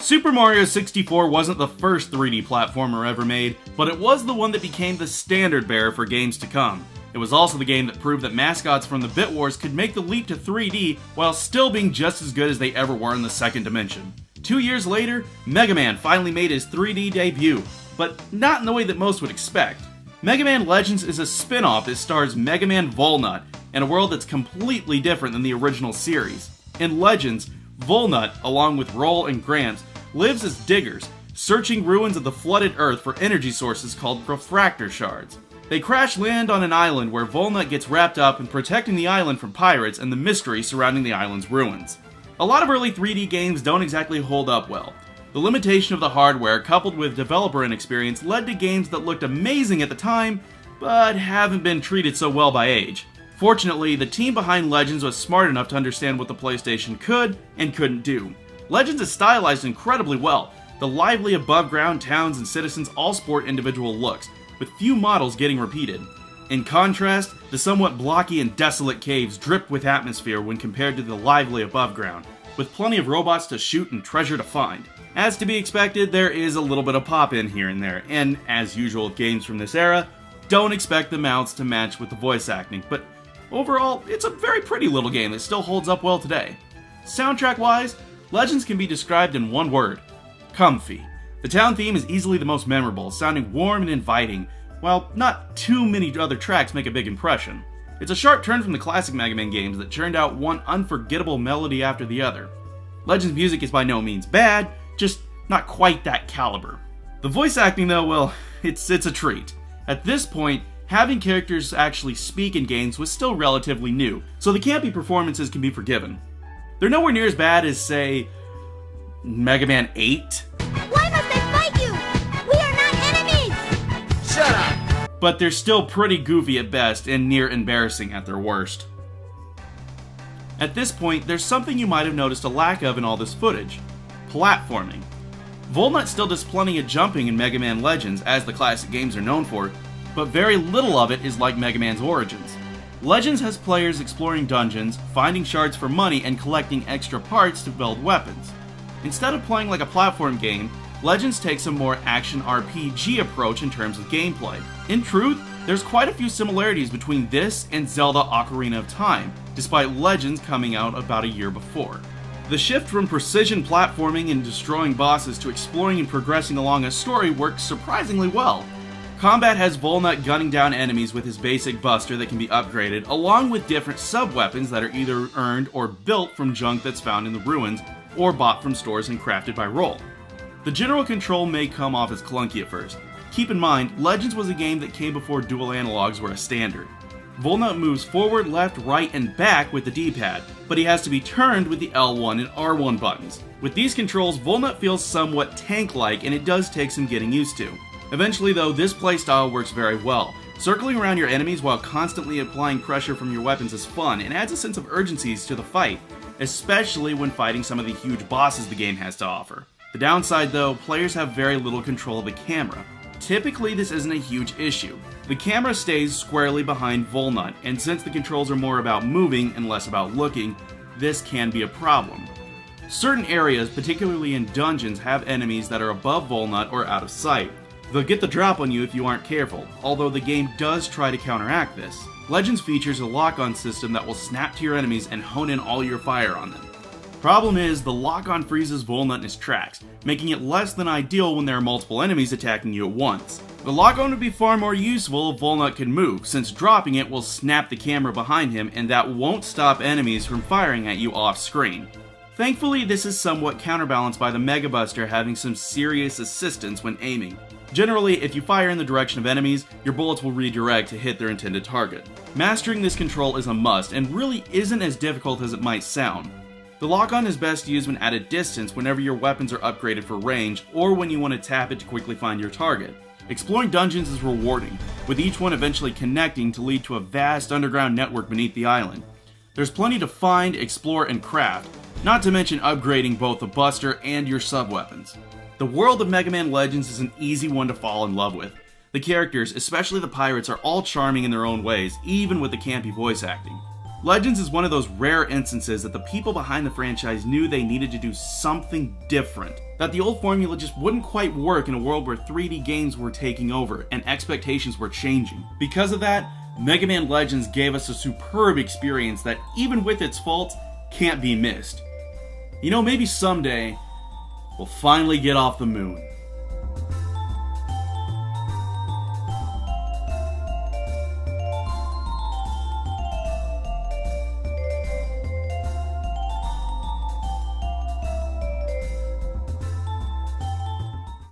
Super Mario 64 wasn't the first 3D platformer ever made, but it was the one that became the standard bearer for games to come. It was also the game that proved that mascots from the Bit Wars could make the leap to 3D while still being just as good as they ever were in the second dimension. 2 years later, Mega Man finally made his 3D debut, but not in the way that most would expect. Mega Man Legends is a spin-off that stars Mega Man Volnut in a world that's completely different than the original series. In Legends, Volnut, along with Roll and Gramps, lives as diggers, searching ruins of the flooded Earth for energy sources called refractor shards. They crash land on an island where Volnut gets wrapped up in protecting the island from pirates and the mystery surrounding the island's ruins. A lot of early 3D games don't exactly hold up well. The limitation of the hardware coupled with developer inexperience led to games that looked amazing at the time, but haven't been treated so well by age. Fortunately, the team behind Legends was smart enough to understand what the PlayStation could and couldn't do. Legends is stylized incredibly well. The lively above-ground towns and citizens all sport individual looks, with few models getting repeated. In contrast, the somewhat blocky and desolate caves drip with atmosphere when compared to the lively above ground, with plenty of robots to shoot and treasure to find. As to be expected, there is a little bit of pop-in here and there, and as usual with games from this era, don't expect the mouths to match with the voice acting, but overall, it's a very pretty little game that still holds up well today. Soundtrack-wise, Legends can be described in one word: comfy. The town theme is easily the most memorable, sounding warm and inviting, while not too many other tracks make a big impression. It's a sharp turn from the classic Mega Man games that churned out one unforgettable melody after the other. Legends music is by no means bad, just not quite that caliber. The voice acting though, well, it's a treat. At this point, having characters actually speak in games was still relatively new, so the campy performances can be forgiven. They're nowhere near as bad as, say, Mega Man 8. Why must I fight you? We are not enemies! Shut up! But they're still pretty goofy at best and near embarrassing at their worst. At this point, there's something you might have noticed a lack of in all this footage: platforming. Volnut still does plenty of jumping in Mega Man Legends, as the classic games are known for, but very little of it is like Mega Man's Origins. Legends has players exploring dungeons, finding shards for money, and collecting extra parts to build weapons. Instead of playing like a platform game, Legends takes a more action RPG approach in terms of gameplay. In truth, there's quite a few similarities between this and Zelda Ocarina of Time, despite Legends coming out about a year before. The shift from precision platforming and destroying bosses to exploring and progressing along a story works surprisingly well. Combat has Volnut gunning down enemies with his basic buster that can be upgraded, along with different sub-weapons that are either earned or built from junk that's found in the ruins, or bought from stores and crafted by Roll. The general control may come off as clunky at first. Keep in mind, Legends was a game that came before dual analogs were a standard. Volnut moves forward, left, right, and back with the D-pad, but he has to be turned with the L1 and R1 buttons. With these controls, Volnut feels somewhat tank-like, and it does take some getting used to. Eventually though, this playstyle works very well. Circling around your enemies while constantly applying pressure from your weapons is fun and adds a sense of urgency to the fight, especially when fighting some of the huge bosses the game has to offer. The downside though, players have very little control of the camera. Typically this isn't a huge issue. The camera stays squarely behind Volnut, and since the controls are more about moving and less about looking, this can be a problem. Certain areas, particularly in dungeons, have enemies that are above Volnut or out of sight. They'll get the drop on you if you aren't careful, although the game does try to counteract this. Legends features a lock-on system that will snap to your enemies and hone in all your fire on them. Problem is, the lock-on freezes Volnut in his tracks, making it less than ideal when there are multiple enemies attacking you at once. The lock-on would be far more useful if Volnut can move, since dropping it will snap the camera behind him and that won't stop enemies from firing at you off-screen. Thankfully, this is somewhat counterbalanced by the Mega Buster having some serious assistance when aiming. Generally, if you fire in the direction of enemies, your bullets will redirect to hit their intended target. Mastering this control is a must, and really isn't as difficult as it might sound. The lock-on is best used when at a distance whenever your weapons are upgraded for range, or when you want to tap it to quickly find your target. Exploring dungeons is rewarding, with each one eventually connecting to lead to a vast underground network beneath the island. There's plenty to find, explore, and craft, not to mention upgrading both the buster and your sub-weapons. The world of Mega Man Legends is an easy one to fall in love with. The characters, especially the pirates, are all charming in their own ways, even with the campy voice acting. Legends is one of those rare instances that the people behind the franchise knew they needed to do something different. That the old formula just wouldn't quite work in a world where 3D games were taking over and expectations were changing. Because of that, Mega Man Legends gave us a superb experience that, even with its faults, can't be missed. You know, maybe someday, we'll finally get off the moon.